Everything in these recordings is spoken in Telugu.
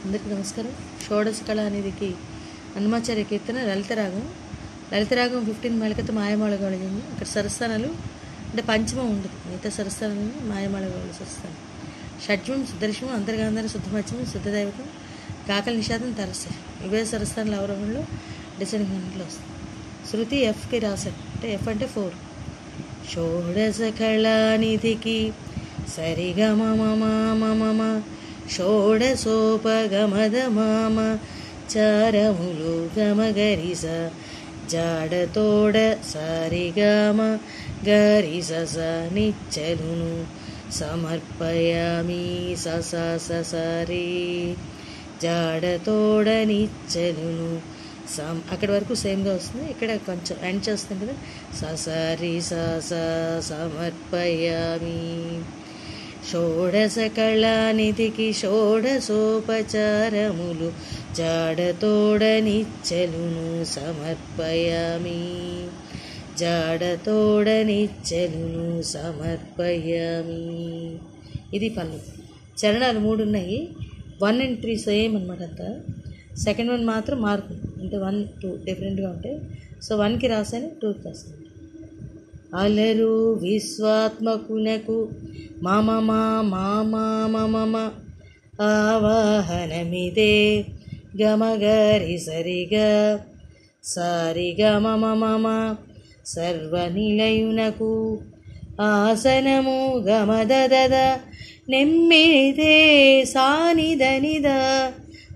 అందరికీ నమస్కారం. షోడశ కళానిధికి హనుమాచార్య కీర్తన లలితరాగం 15 మేళకత మాయమాళగలిగింది. అక్కడ సరస్థానాలు అంటే పంచమం ఉండదు, మిగతా సరస్థానాలు మాయమాళగల సరస్థానం. షడ్జం సుదర్శనం, అంతర్గాంధార, శుద్ధమత్యమం, శుద్ధదైవతం, కాకల నిషాదం, తరస్సు ఇవే సరస్థానాల అవరోహణలో డిసెండింగ్ హ్యాండ్లో వస్తుంది. శృతి ఎఫ్కి రాశాడు, అంటే ఎఫ్ అంటే 4. షోడశ కళానిధికి సరిగమ మమ మమ షోడశోపగమద మామ చారములు గమగరిస జాడతోడ సారిగమ గరిస స నిచ్చలును సమర్పయామి ససరి జాడతోడ నిచ్చలును అక్కడి వరకు సేమ్గా వస్తుంది. ఇక్కడ కొంచెం ఎండ్ చేస్తుంది కదా, ససరి సమర్పయామి. షోడశ కళానిధికి షోడశోపచారములు జాడతోడ నిచ్చలును సమర్పయామి, జాడతోడ నిచ్చలును సమర్పయామి. ఇది పల్లవి. చరణాలు 3 ఉన్నాయి. 1 and 3 సేమ్ అనమాట. అంతా సెకండ్ వన్ మాత్రం మార్పు, అంటే 1, 2 డిఫరెంట్గా ఉంటాయి. సో 1కి రాశాను, 2కి రాశాను. అలరు విశ్వాత్మకునకు మమ మమ ఆవాహనమిదే గమగరి సరిగా సారిగా మమ మమ సర్వనిలయునకు ఆసనము గమదద నెమ్మిదే సానిదనిద.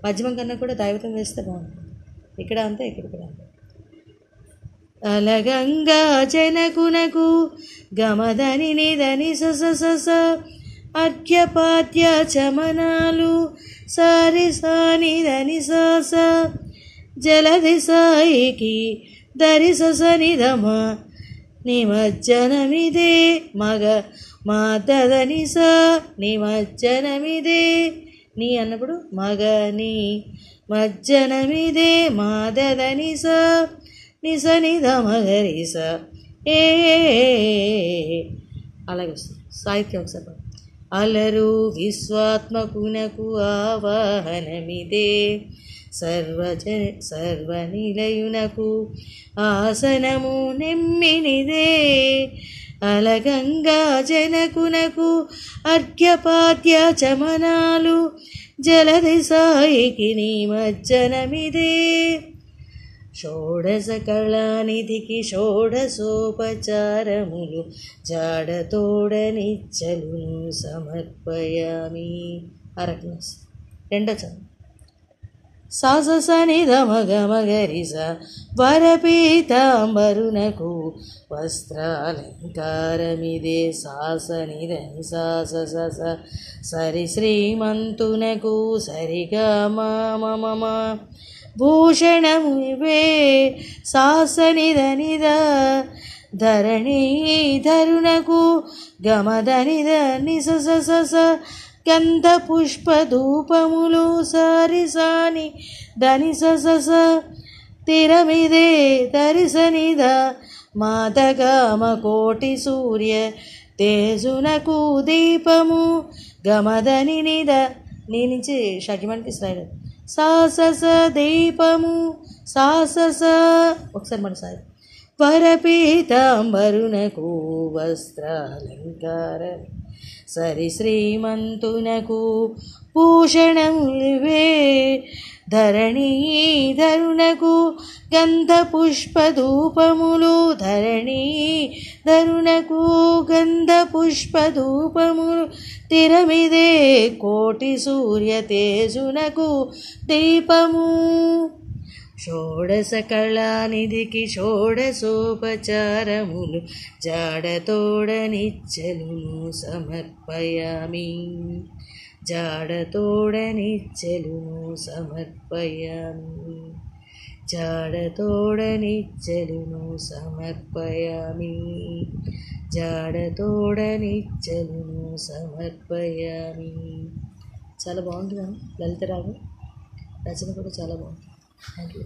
మధ్యమం కన్నా కూడా దైవతం వేస్తే బాగుంటుంది. ఇక్కడ అంతే, ఇక్కడ కూడా అంతే. అలగంగా జనకునకు గమదని నిదని సస అర్ఘ్యపాద్య చమనాలు సారి సానిదని స జలది సాయికి దరి సనిధమ నిమజ్జనమిదే మగ మాదని స నిమజ్జనమిదే నీ అన్నప్పుడు మగని మజ్జనమిదే మాదని స నిసనిధమగరిస ఏ అలాగే వస్తుంది. సాహిత్యం ఒకసారి. అలరు విశ్వాత్మకునకు ఆవాహనమిదే సర్వనిలయునకు ఆసనము నెమ్మినిదే. అలగంగా జనకునకు అర్ఘ్యపాద్య చమనాలు జలది సాయికి నిమజ్జనమిదే. షోడశ కళానిధికి షోడశోపచారములు జాడతోడ నిచ్చలును సమర్పయామి. అరక్లాస్. రెండో చరణం. సాసనిధమగమగరిస వరపీతాంబరునకు వస్త్రాలంకారమిదే సాసనిధని సాస సరి శ్రీమంతునకు సరిగా మమ భూషణము ఇవే సాసనిధనిద ధరణీధరునకు గమదనిద నిస గంధ పుష్ప ధూపములు సారి సాని ధని స తిరమిదే దరిసనిద మాతగామ కోటి సూర్య తేజునకు దీపము గమదని నిద నీ నుంచి షడ్జమానికి స్లైడ్ సాస దీపము సాస ఒకసారి మన సాయి. వరపీతాంబరునకు వస్త్రాలంకారం సరి శ్రీమంతునకు భూషణములివే ధరణీధరునకు గంధ పుష్ప ధూపములు ధరణీధరునకు గంధ పుష్ప ధూపములు తిరమిదే కోటి సూర్య తేజునకు దీపము. షోడశ కళానిధికి షోడశోపచారములు జాడతోడ నిచ్చలును సమర్పయామి, జాడతోడ నిచ్చలును సమర్పయామి, జాడతోడ నిచ్చలును సమర్పయామి, జాడతోడ నిచ్చలును సమర్పయామి. చాలా బాగుంటుంది లలితరాగం. రచన కూడా చాలా బాగుంటుంది. Thank you.